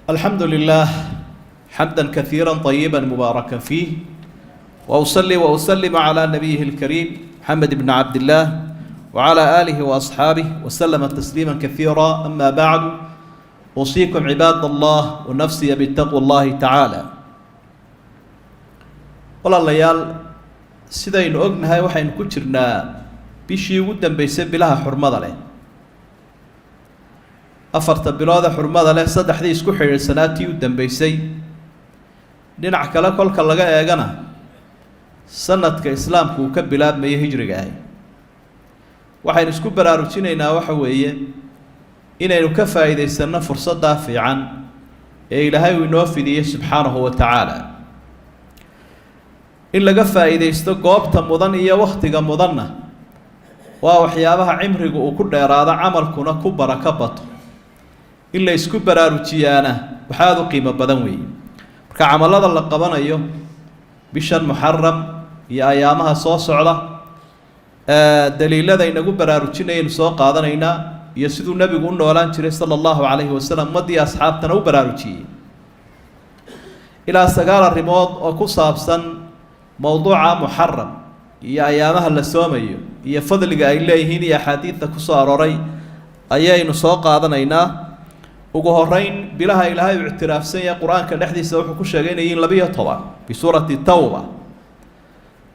الحمد لله حمدا كثيرا طيبا مباركا فيه، وأصلي وأسلم على نبيه الكريم محمد بن عبد الله وعلى آله وأصحابه وسلم تسليما كثيرا. أما بعد، أوصيكم عباد الله ونفسي بتقوى الله تعالى. walaalayaal sidaynu ognahay waxaynu ku jirnaa bishii ugu dambeysay bilaha xurmada leh. afarta bilood xurmada leh saddexdii isku xiriirsanaatii u dambeysay. dhinac kale kolka laga eegana sanadka islaamku uu ka bilaabmayay hijriga ah. waxaynu isku baraarujinaynaa waxa weeye inaynu ka faa'iidaysano fursadda fiican ee Ilaahay uu inoo fidiyay subxaanahu wa ta'ala. in laga faa'iidaysto goobta mudan iyo waqtiga mudanna waa waxyaabaha cimrigu uu ku dheeraado, camalkuna ku barako bato. in la isku baraarujiyaana waxaad u qiimo badan weeye. marka camalada la qabanayo bishan muxaram iyo ayaamaha soo socda, daliilada inagu baraarujinayaynu soo qaadanaynaa iyo siduu nabigu u noolaan jiray sala allahu calayhi wasalam ummaddii asxaabtana u baraarujiyey ilaa 9 arrimood oo ku saabsan mowduuca muxaram iyo ayaamaha la soomayo iyo fadliga ay leeyihiin iyo axaadiidta ku soo arooray ayaynu soo qaadanaynaa. ugu horeyn, bilaha Ilaahay uu ictiraafsan yahay qur-aanka dhexdiisa wuxuu ku sheegay inay 12 bisuurati tawba.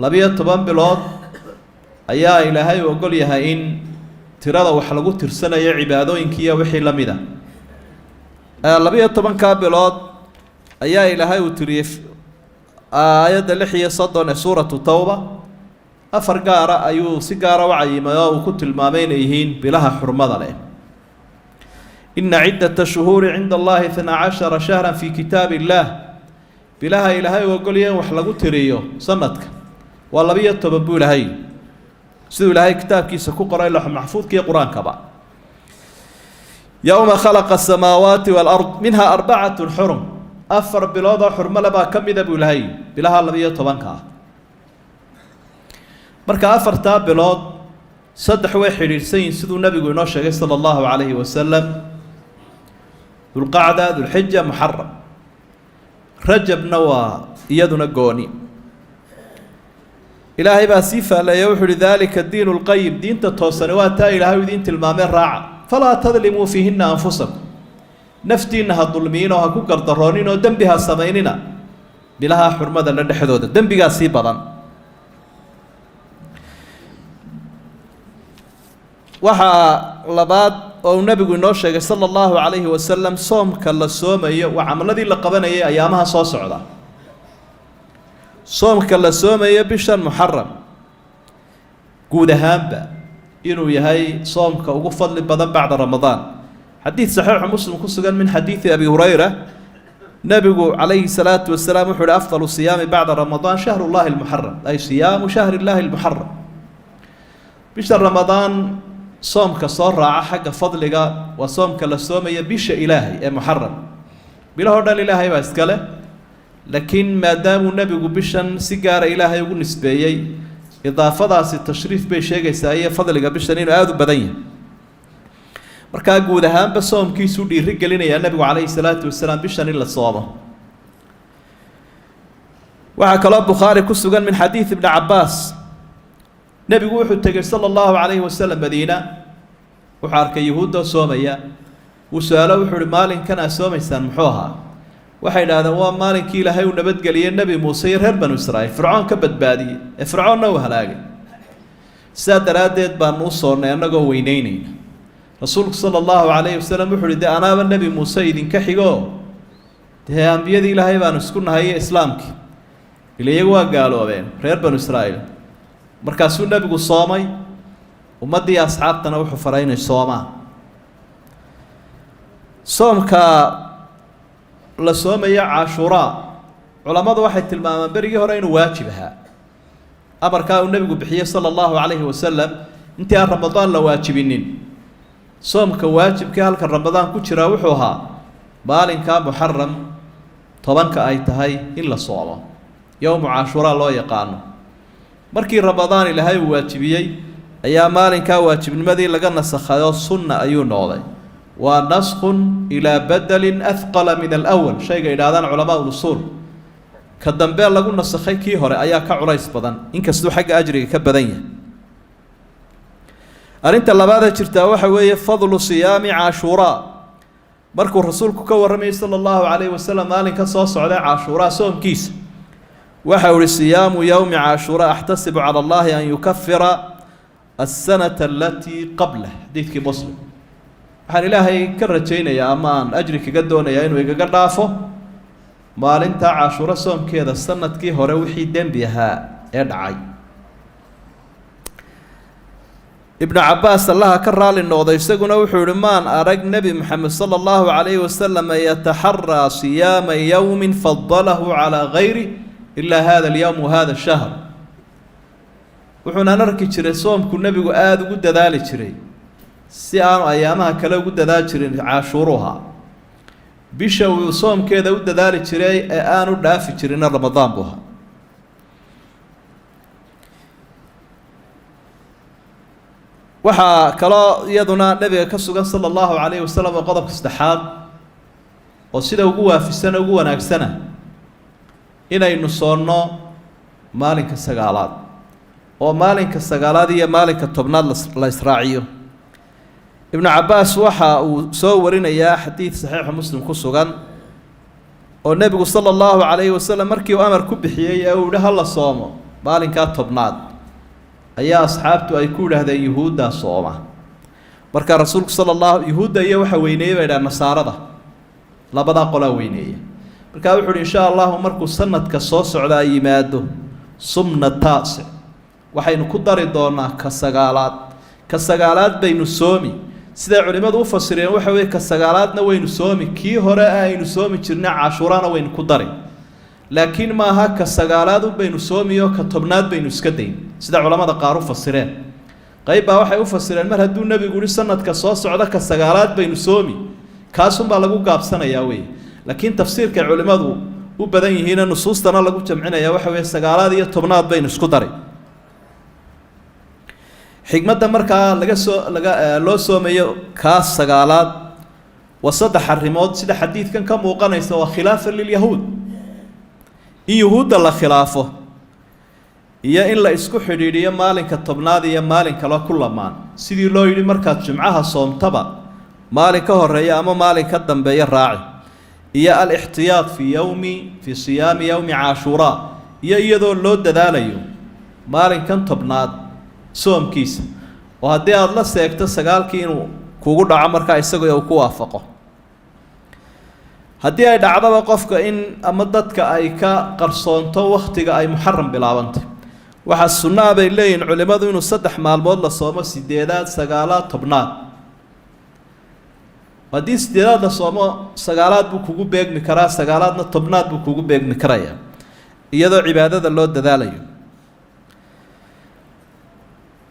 12 bilood ayaa Ilaahay u ogol yahay in tirada wax lagu tirsanayo cibaadooyinka iyo wixii la mid ah. 12 bilood ayaa Ilaahay uu tiriyay aayadda 36 ee suuratu tawba. afar gaara ayuu si gaara u cayimay oo uu ku tilmaamay inay yihiin bilaha xurmada leh. إن عدة الشهور عند الله 12 شهرا في كتاب الله. بلها إلهي وقل يا وحلقو تريو سنتك والله بيتببو لهي سيدو لهي كتاب كيسا كقرأ إلا محفوظ كي قرآن كبا. يوم خلق السماوات والأرض منها 4 حرم. أفر بلوضة حرم لبا كم يدبو لهي بلها الله بيتبنكا مركا أفر تاب بلوض صدح واحد السين سيدو النبي نوشة صلى الله عليه وسلم: ذو القعدة، ذو الحجة، محرم. رجب نوى يدنا قوني. إلهي باسيفة لا يوحي لذلك الدين القيم، دين تتوسنوات تا إلهي ودين تلمامين راعة، فلا تظلموا فيهن أنفسكم. نفتي إنها الظلمين وهكو قردرونين ودن بها السمينين بلها حرمة لن حدود دن بها سيبضا. وحا لباد oo nabigu inoo sheegay sallallahu alayhi wasallam soomka la soomayo waa camaladii la qabanayay ayaamaha soo socda. soomka la soomayo bishan muharram guud ahaanba inuu yahay soomka ugu fadli badan bacda ramadaan. xadiid saxiix muslim ku sugan min xadiidi abi hurayra, nabigu alayhi salaatu wasalaam wuxuu yidhi: afdalu siyaami bacda ramadaan shahrullahi almuharram, ay siyaamu shahrillahi almuharram. bisha ramadaan soomka soo raaca xagga fadliga waa soomka la soomaya bisha Ilaahay ee muharram. bilaha dhan Ilaahay baa iska leh, laakiin maadaama nabigu bishan si gaar ah Ilaahay ugu nisbeeyay, idaafadaasi tashriif bay sheegaysaa iyo fadliga bishan inuu aad u badan yahay. marka guud ahaanba soomkiisu dhiiri gelinaya nabigu calayhi salaatu wasalaam bishan in la soomo. waxaa kaloo Bukhaari ku sugan min xadiid ibn Cabbaas, nabigu wuxuu tegay sallallahu alayhi wasallam Madiina, wuxuu arkay yahuudda soomaya. uu su'aalo wuxuu yidhi: maalinkan aad soomaysaan muxuu ahaa? waxay yidhaahdeen: waa maalinkii Ilaahay uu nabadgeliyey nebi muuse iyo reer banu Israa'iil, fircoon ka badbaadiyey ee fircoonna uu halaagay. sidaa daraaddeed baanu u soonnay annagoo weynaynayna. rasuulku sallallahu alayhi wasallam wuxuu yidhi: dee anaaba nebi muuse idinka xigo, dee ambiyadii Ilaahay baanu isku nahay iyo islaamkii, ila iyagu waa gaaloobeen reer banu Israa'iil. markaasuu nabigu soomay, ummaddii asxaabtana wuxuu faray inay soomaan. soomka la soomayo cashuuraa, culammadu waxay tilmaamaan berigii hore inuu waajib ahaa. amarkaa uu nabigu bixiyey sala allahu calayhi wasalam intii aan ramadaan la waajibinin. soomka waajibkii halka ramadaan ku jiraa wuxuu ahaa maalinka muxaram 10 ay tahay in la soomo, yowmu cashuuraa loo yaqaano. markii ramadaan Ilaahay uu waajibiyey ayaa maalinka waajibnimadii laga nasakhayo sunna ayuu noqday. ونسخ إلى بدل أثقل من الأول شيء إلى هذا علماء الأصول كالدنبال لقول نسخي كي هوري أيا كعريس بدن إن كسدو حق أجري كبدنيا أرنت الله بعد شرتا وحوي فضل صيام عاشوراء مركو الرسول كورمي صلى الله عليه وسلم مالك كصوص على عاشوراء صوم كيس وحول صيام يوم عاشوراء أحتسب على الله أن يكفر السنة التي قبله حديث مسلم waxaan ilaahay ka rajaynayaa amaan ajri kaga doonayaa inuu igaga dhaafo maalinta cashuuro soomkeeda sanadkii hore wixii dembi ahaa ee dhacay ibnu cabbaas allaha ka raali noqday isaguna wuxuu yihi maan arag nebi moxamed sala allahu calayhi wasalam yataxaraa siyaama yowmin fadalahu calaa gayri ilaa hada alyowm wahada shahr wuxuunaan arki jiray soomku nebigu aada ugu dadaali jiray si aanu ayaamaha kale ugu dadaali jirin cashuuruha bisha uu soomkeeda u dadaali jiray ee aanu dhaafi jirin ramadaan buha waxaa kaloo iyaduna nabiga ka sugan sala allahu calayhi wasalam oo qodobka saddexaad oo sida ugu waafisana ugu wanaagsana inaynu soonno maalinka sagaalaad oo maalinka sagaalaad iyo maalinka tobnaad la israaciyo ibnu cabbaas waxa uu soo warinayaa xadiid saxiixa muslim ku sugan oo nebigu sala allahu calayhi wasalam markii uu amar ku bixiyey ee uu yihi hala soomo maalinkaa tobnaad ayaa asxaabtu ay ku yidhaahdeen yuhuuddaa sooma markaa rasuulku sala allahu yuhuudda iyo waxa weyneeyey bay dhaha nasaarada labadaa qolaa weyneeya markaa wuxu uhi insha allahu markuu sanadka soo socda ay yimaado sumna taasic waxaynu ku dari doonaa ka sagaalaad baynu soomi siday culimmadu u fasireen waxa weeye ka sagaalaadna waynu soomi kii hore aynu soomi jirnay cashuurana waynu ku dari laakiin maaha ka sagaalaad baynu soomiyo ka tobnaad baynu iska dayn sida culamada qaar u fasireen qayb baa waxay u fasireen mar hadduu nebigu yihi sanadka soo socda ka sagaalaad baynu soomi kaasunbaa lagu gaabsanayaa wey laakiin tafsiirkay culimmadu u badan yihiina nusuustana lagu jamcinaya waxa weeye sagaalaad iyo tobnaad baynu isku dari xigmadda markaa loo soomayo kaas sagaalaad waa saddex arrimood sida xadiidkan ka muuqanaysa waa khilaafan lilyahuud in yuhuudda la khilaafo iyo in la isku xidhiidhiyo maalinka tobnaad iyo maalin kale ku lamaan sidii loo yidhi markaad jumcaha soomtaba maalin ka horeeya ama maalin ka dambeeya raaci iyo alixtiyaad fii siyaami yowmi cashuuraa iyo iyadoo loo dadaalayo maalinkan tobnaad soomkiisa oo haddii aada la seegto sagaalkii inuu kugu dhaco markaa isagoo uu ku waafaqo haddii ay dhacdaba qofka in ama dadka ay ka qarsoonto wakhtiga ay muxaram bilaabantay waxaa sunnaa bay leeyihin culimmadu inuu 3 maalmood la soomo 8aad 9aad 10aad haddii 8aad la soomo 9aad buu kugu beegmi karaa 9aadna 10aad buu kugu beegmi karayaa iyadoo cibaadada loo dadaalayo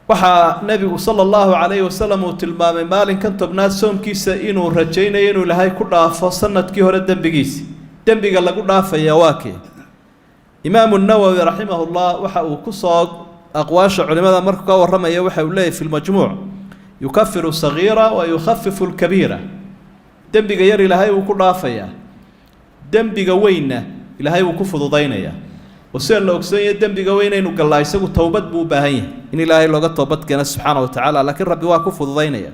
waxaa nebigu sala allahu calayhi wasalam uu tilmaamay maalinkan tobnaad soomkiisa inuu rajaynayo inuu ilaahay ku dhaafo sanadkii hore dembigiisi dembiga lagu dhaafaya waa kee imaamu nawowi raximahullah waxa uu ku soo aqwaasha culimada markuu ka warramaya waxa uu leeyahy fi lmajmuuc yukafiru sagiira wa yukhafifu lkabiira dembiga yar ilaahay wuu ku dhaafayaa dembiga weynna ilaahay wuu ku fududaynayaa وسير لو كسية دم بجوينين وقال يسوي توبة بوباهية إن الله لو توبة كنا سبحانه وتعالى لكن ربي واقف ضينيا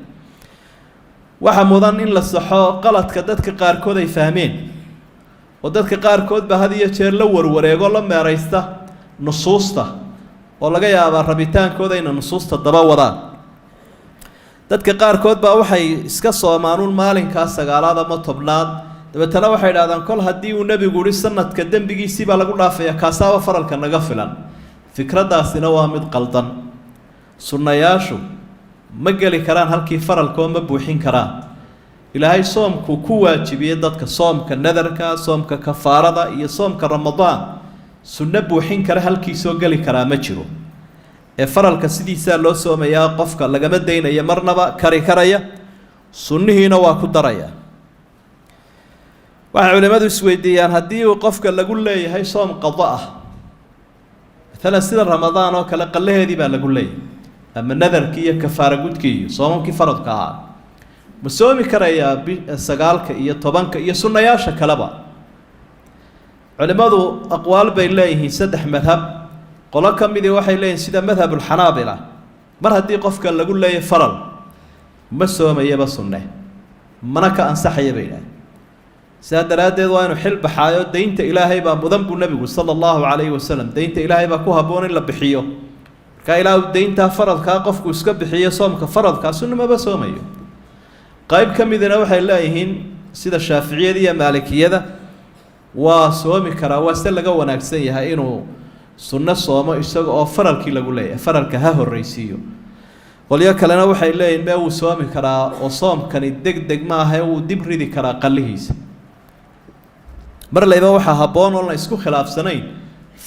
وحمضان إن للصحة قلت كدتك قاركود يفهمين ودتك قاركود بهذه يشير لور وريقول لما رئيسته نصوصته والله جاي أبى ربيتان كود إن نصوصته الضباوضة دتك قاركود بوحي إسكسوا مانون مالين كاس قالada ما طبلان dabeetana waxay idhahdaan kol haddii uu nebigu yihi sanadka dembigiisii baa lagu dhaafaya kaasaaba faralka naga filan fikraddaasina waa mid qaldan sunnayaashu ma geli karaan halkii faralkoo ma buuxin karaan ilaahay soomku ku waajibiyey dadka soomka nadarka soomka kafaarada iyo soomka ramadaan sunno buuxin kara halkiisoo geli karaa ma jiro ee faralka sidiisaa loo soomayaa qofka lagama daynaya marnaba kari karaya sunnihiina waa ku daraya waxay culimadu isweydiiyaan haddii uu qofka lagu leeyahay soom qado ah مثلا sida ramadaan oo kale qalaheedii baa lagu leeyahay ama nadarkii iyo kafaara gudkii iyo soomkii faradka ah ma soomi karayaa sagaalka iyo tobanka iyo sunnayaasha kaleba culimmadu aqwaal bay leeyihiin saddex madhab qolo ka midii waxay leeyihiin sida madhabulxanaabila mar haddii qofka lagu leeyahay faral ma soomayaba sunne mana ka ansaxaya bay yidhaaheen sidaa daraaddeed waa inuu xil baxaayo daynta ilaahay baa mudan buu nebigu sala allahu calayhi wasalam daynta ilaahay baa ku habboon in la bixiyo markaa ilaahu dayntaa faradkaa qofku iska bixiyo soomka faradkaa sunna maba soomayo qayb ka midina waxay leeyihiin sida shaaficiyada iyo maalikiyada waa soomi karaa waa se laga wanaagsan yahay inuu sunno soomo isaga oo faralkii lagu leeyahay faralka ha horreysiiyo qolyo kalena waxay leeyihin mee wuu soomi karaa oo soomkani deg deg maaha wuu dib ridi karaa qallihiisa mar layba waxaa habboon oon la isku khilaafsanayn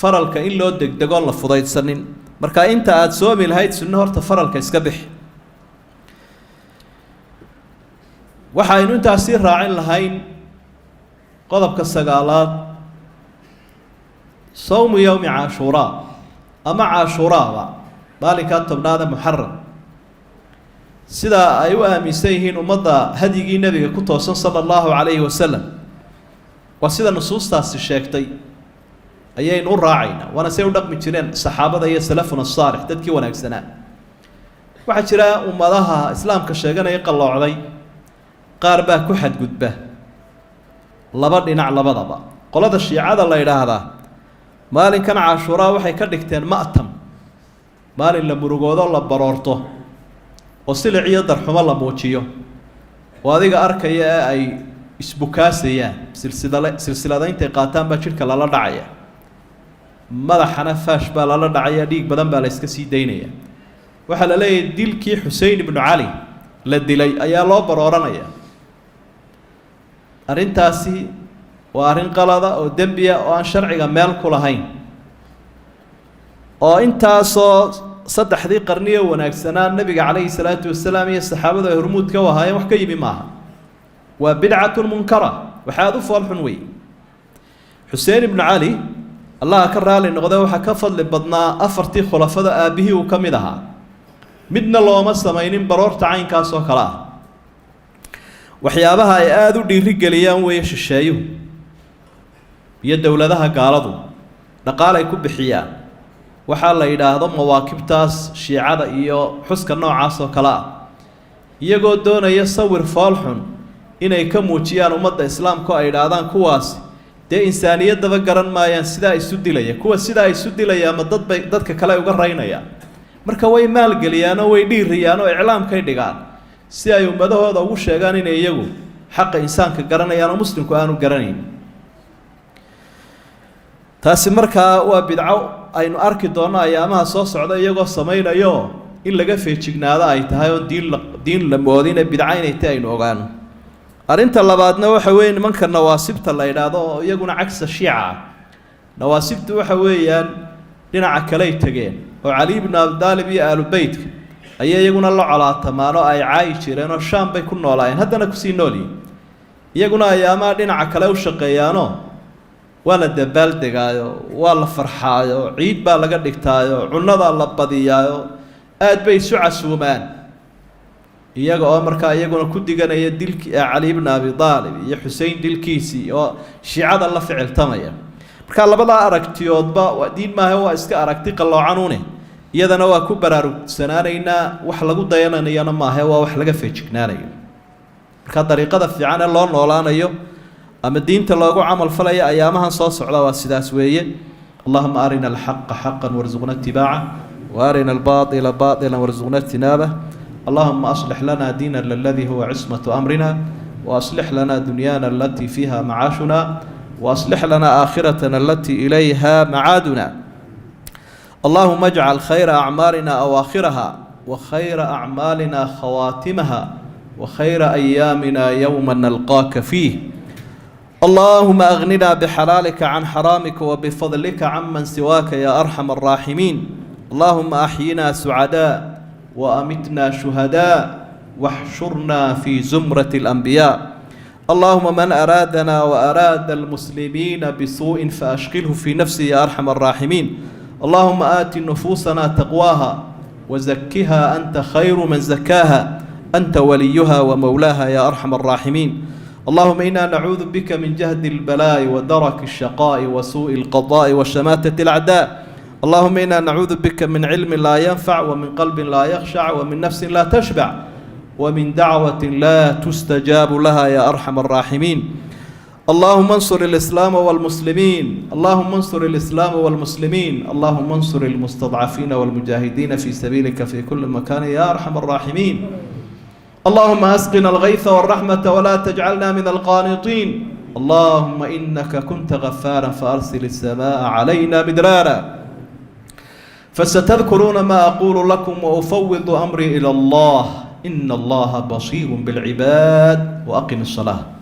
faralka in loo degdegoon la fudaydsanin marka inta aada soomi lahayd sunno horta faralka iska bixi waxaynu intaasii raacin lahayn qodobka sagaalaad sawmu yowmi caashuuraa ama caashuuraaba maalinkaa tobnaada muxaram sidaa ay u aaminsan yihiin ummadda hadyigii nebiga ku toosan sala allahu calayhi wasalam waa sida nusuustaasi sheegtay ayaynu u raacaynaa waana say u dhaqmi jireen saxaabada iyo salafuna saalix dadkii wanaagsanaa waxaa jira ummadaha islaamka sheeganaya qalloocday qaar baa ku xadgudba laba dhinac labadaba qolada shiicada la yidhaahdaa maalinkan caashuuraa waxay ka dhigteen ma'tam maalin la murugoodo la baroorto oo silic iyo darxumo la muujiyo oo adiga arkaya ee ay isbukaasayaan silsilada intay qaataan baa jidhka lala dhacaya madaxana faash baa lala dhacaya dhiig badan baa la iska sii daynaya waxaa la leeyahay dilkii xusein ibnu cali la dilay ayaa loo barooranaya arrintaasi waa arrin qalada oo dembiya oo aan sharciga meel ku lahayn oo intaasoo saddexdii qarniyo wanaagsanaa nebiga calayhi salaatu wasalaam iyo saxaabadu ay hormuudka u ahaayeen wax ka yimi maaha waa bidcatun munkara waxaad u foolxun wey xuseen ibnu cali allaha ka raali noqde waxaa ka fadli badnaa afartii khulafada aabbihii uu ka mid ahaa midna looma samaynin baroorta caynkaas oo kale ah waxyaabaha ay aada u dhiirigeliyaan weeye shisheeyuhu iyo dowladaha gaaladu dhaqaalay ku bixiyaan waxaa la yidhaahdo mawaakibtaas shiicada iyo xuska noocaas oo kale ah iyagoo doonaya sawir foolxun inay ka muujiyaan ummadda islaamka oo ay idhaahdaan kuwaasi dee insaaniyaddaba garan maayaan sidaa isu dilaya kuwa sidaa isu dilaya ama dadka kale uga raynayaan marka way maalgeliyaan oo way dhiiriyaan oo iclaamkay dhigaan si ay ummadahooda ugu sheegaan inay iyagu xaqa insaanka garanayaan oo muslimku aanu garanayn taasi markaa waa bidco aynu arki doonno ayaamaha soo socda iyagoo samaynayo in laga feejignaado ay tahay oo diin la moodine bidco inay tahay aynu ogaano arrinta labaadna waxa weeye nimanka nawaasibta la yidhaahdo oo iyaguna cagsa shiica ah nawaasibtu waxa weeyaan dhinaca kaley tegeen oo cali ibnu abidaalib iyo aalubeytka ayay iyaguna la colaatamaan oo ay caayi jireen oo shaam bay ku noolaayeen haddana kusii noolyihin iyaguna ayaamaha dhinaca kale u shaqeeyaanoo waa la dabaaldegaayo waa la farxaayo ciid baa laga dhigtaayo cunnadaa la badiyaayo aad bay isu casuumaan iyaga oo markaa iyaguna ku diganaya dilkii cali ibnu abi aalib iyo xusein dilkiisii oo shiicada la ficiltamaya markaa labadaa aragtiyoodba diin maaha waa iska aragti qalloocanune iyadana waa ku baraarugsanaanaynaa wax lagu dayananayana maaha waa wax laga feejignaanayo markaa dariiqada fiican ee loo noolaanayo ama diinta loogu camal falaya ayaamahan soo socda waa sidaas weeye allahuma arina alxaqa xaqan warzuqna itibaaca wa arina albaaila baailan warzuqna ijtinaabah اللهم أصلح لنا ديننا الذي هو عصمة أمرنا وأصلح لنا دنيانا التي فيها معاشنا وأصلح لنا آخرتنا التي إليها معادنا اللهم اجعل خير أعمالنا أواخرها وخير أعمالنا خواتمها وخير أيامنا يوم نلقاك فيه اللهم أغننا بحلالك عن حرامك وبفضلك عمن سواك يا أرحم الراحمين اللهم أحينا سعداء وأمتنا شهداء واحشرنا في زمرة الأنبياء اللهم من أرادنا وأراد المسلمين بسوء فأشغله في نفسه يا أرحم الراحمين اللهم آت نفوسنا تقواها وزكها أنت خير من زكاها أنت وليها ومولاها يا أرحم الراحمين. اللهم إنا نعوذ بك من جهد البلاء ودرك الشقاء وسوء القضاء وشماتة الأعداء. اللهم إنا نعوذ بك من علم لا ينفع ومن قلب لا يخشع ومن نفس لا تشبع ومن دعوة لا تستجاب لها يا أرحم الراحمين. اللهم انصر الإسلام والمسلمين، اللهم انصر الإسلام والمسلمين، اللهم انصر المستضعفين والمجاهدين في سبيلك في كل مكان يا أرحم الراحمين. اللهم أسقنا الغيث والرحمة ولا تجعلنا من القانطين. اللهم إنك كنت غفارا فأرسل السماء علينا مدرارا. فستذكرون ما أقول لكم وأفوض أمري إلى الله إن الله بصير بالعباد. وأقم الصلاة.